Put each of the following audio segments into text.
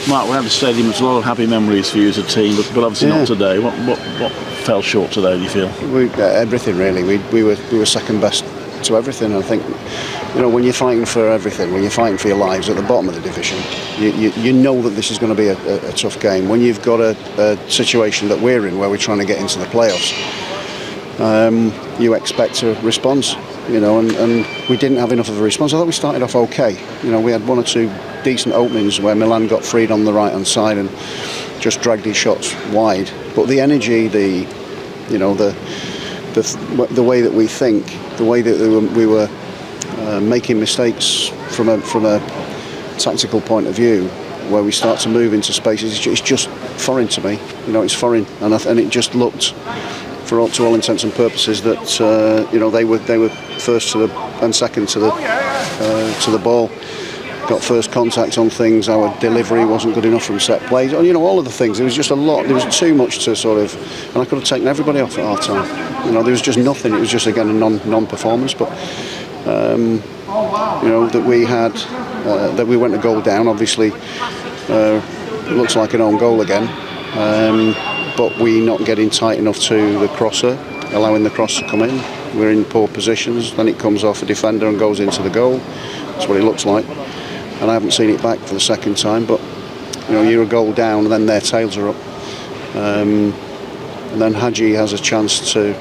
Mark, we have the stadium. It's a lot of happy memories for you as a team, but obviously not today. What fell short today, do you feel? Everything really. We were second best to everything. I think, when you're fighting for everything, when you're fighting for your lives at the bottom of the division, you know that this is going to be a tough game. When you've got a situation that we're in, where we're trying to get into the playoffs, you expect a response. And we didn't have enough of a response. I thought we started off okay. We had one or two decent openings where Milan got freed on the right-hand side and just dragged his shots wide. But the energy, the way that we think, the way that we were making mistakes from a tactical point of view, where we start to move into spaces, it's just foreign to me. It's foreign, and it just looked, to all intents and purposes, that they were first and second to the ball, got first contact on things. Our delivery wasn't good enough from set plays. All of the things. There was just a lot. There was too much to sort of, and I could have taken everybody off at half time. There was just nothing. It was just again a non-performance. But that we had that we went a goal down. Obviously, it looks like an own goal again. But we not getting tight enough to the crosser, allowing the cross to come in. We're in poor positions, then it comes off a defender and goes into the goal. That's what it looks like. And I haven't seen it back for the second time, but you're a goal down and then their tails are up. And then Hadji has a chance to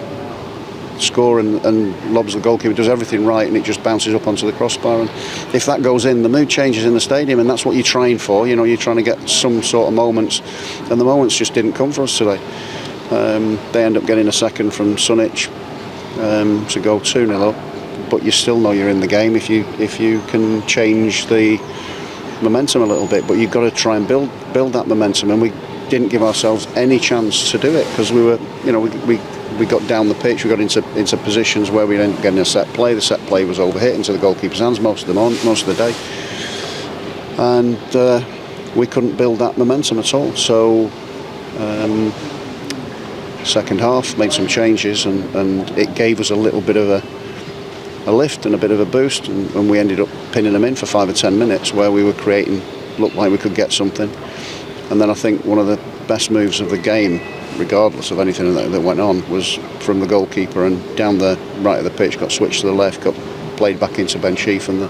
score and lobs the goalkeeper, does everything right, and it just bounces up onto the crossbar. And if that goes in, the mood changes in the stadium, and that's what you're trying for. You're trying to get some sort of moments, and the moments just didn't come for us today. They end up getting a second from Sunic to go 2-0 up, but you still know you're in the game if you can change the momentum a little bit. But you've got to try and build that momentum, and we didn't give ourselves any chance to do it, because we were, we got down the pitch, we got into positions where we ended up getting a set play. The set play was overhit into the goalkeeper's hands most of the day, and we couldn't build that momentum at all. So second half, made some changes, and it gave us a little bit of a lift and a bit of a boost, and we ended up pinning them in for 5 or 10 minutes where we were creating, looked like we could get something. And then I think one of the best moves of the game, regardless of anything that went on, was from the goalkeeper and down the right of the pitch, got switched to the left, got played back into Ben Sheaf, and the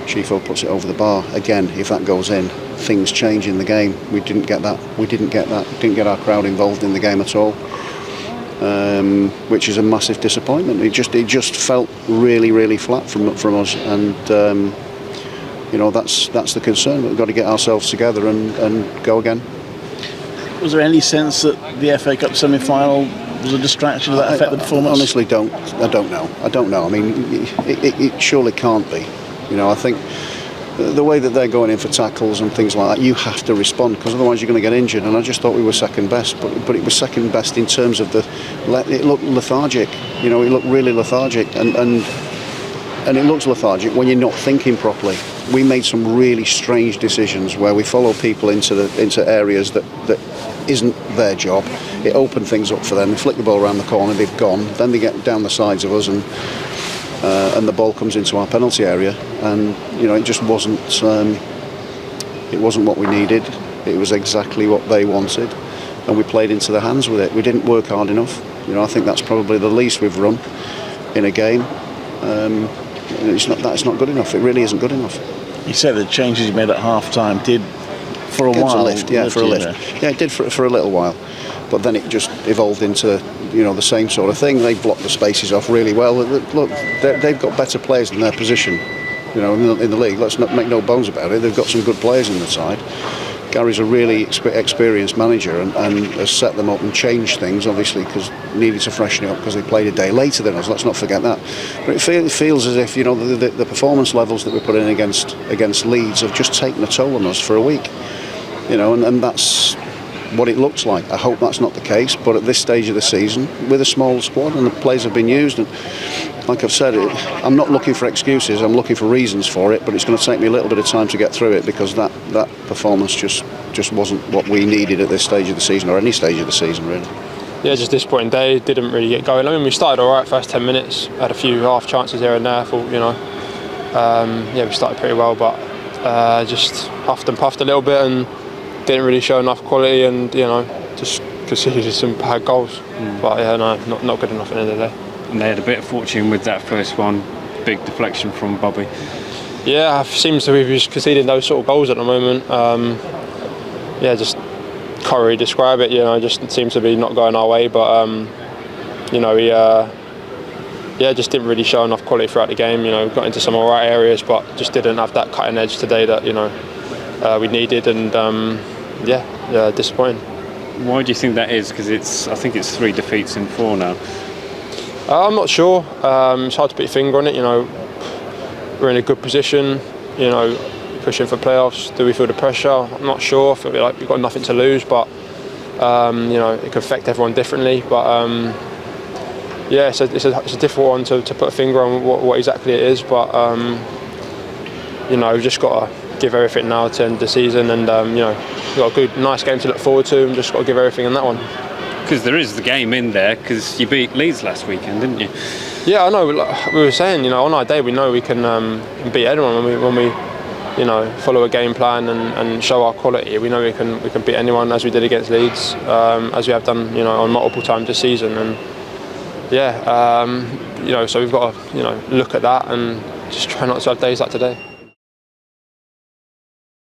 Sheafo puts it over the bar. Again, if that goes in, things change in the game. We didn't get that. Didn't get our crowd involved in the game at all, which is a massive disappointment. It just felt really, really flat from us, and that's the concern. We've got to get ourselves together and go again. Was there any sense that the FA Cup semi-final was a distraction? Did that affect the performance? Honestly, I don't know. I mean, it surely can't be. I think the way that they're going in for tackles and things like that, you have to respond, because otherwise you're going to get injured. And I just thought we were second best, but it was second best in terms of it looked lethargic. It looked really lethargic, and it looks lethargic when you're not thinking properly. We made some really strange decisions where we follow people into areas that isn't their job. It opened things up for them. They flick the ball around the corner, they've gone. Then they get down the sides of us, and the ball comes into our penalty area. And it just wasn't. It wasn't what we needed. It was exactly what they wanted, and we played into their hands with it. We didn't work hard enough. I think that's probably the least we've run in a game. It's not good enough. It really isn't good enough. You said the changes you made at half time did for a while. A lift, yeah, for a lift. Yeah, it did for a little while, but then it just evolved into the same sort of thing. They blocked the spaces off really well. Look, they've got better players in their position, in the league. Let's not make no bones about it. They've got some good players in the side. Gary's a really experienced manager and has set them up and changed things, obviously, because needed to freshen it up because they played a day later than us. Let's not forget that. But it feels as if the performance levels that we're putting in against Leeds have just taken a toll on us for a week. And that's what it looks like. I hope that's not the case, but at this stage of the season, with a small squad and the players have been used, and like I've said, I'm not looking for excuses, I'm looking for reasons for it, but it's going to take me a little bit of time to get through it, because that performance just wasn't what we needed at this stage of the season, or any stage of the season really. Yeah, just disappointing day, didn't really get going. I mean, we started alright first 10 minutes, had a few half chances here and there. I thought, we started pretty well, but just huffed and puffed a little bit, and didn't really show enough quality, and just conceded some bad goals. But yeah, no, not good enough at the end of the day. And they had a bit of fortune with that first one, big deflection from Bobby. Yeah, it seems to be just conceding those sort of goals at the moment. Yeah, just can't really describe it. Just seems to be not going our way. But we just didn't really show enough quality throughout the game. Got into some alright areas, but just didn't have that cutting edge today that we needed, and disappointing. Why do you think that is? Because I think it's 3 defeats in 4 now. I'm not sure. It's hard to put your finger on it. We're in a good position. Pushing for playoffs. Do we feel the pressure? I'm not sure. I feel like we've got nothing to lose, but it could affect everyone differently. But it's a difficult one to put a finger on what exactly it is. But we've just got to give everything now to end the season, and we've got a good, nice game to look forward to, and just got to give everything in that one. Because there is the game in there, because you beat Leeds last weekend, didn't you? Yeah, I know. We were saying, on our day, we know we can beat anyone when we follow a game plan and show our quality. We know we can beat anyone, as we did against Leeds, as we have done, on multiple times this season. And so we've got to, look at that and just try not to have days like today.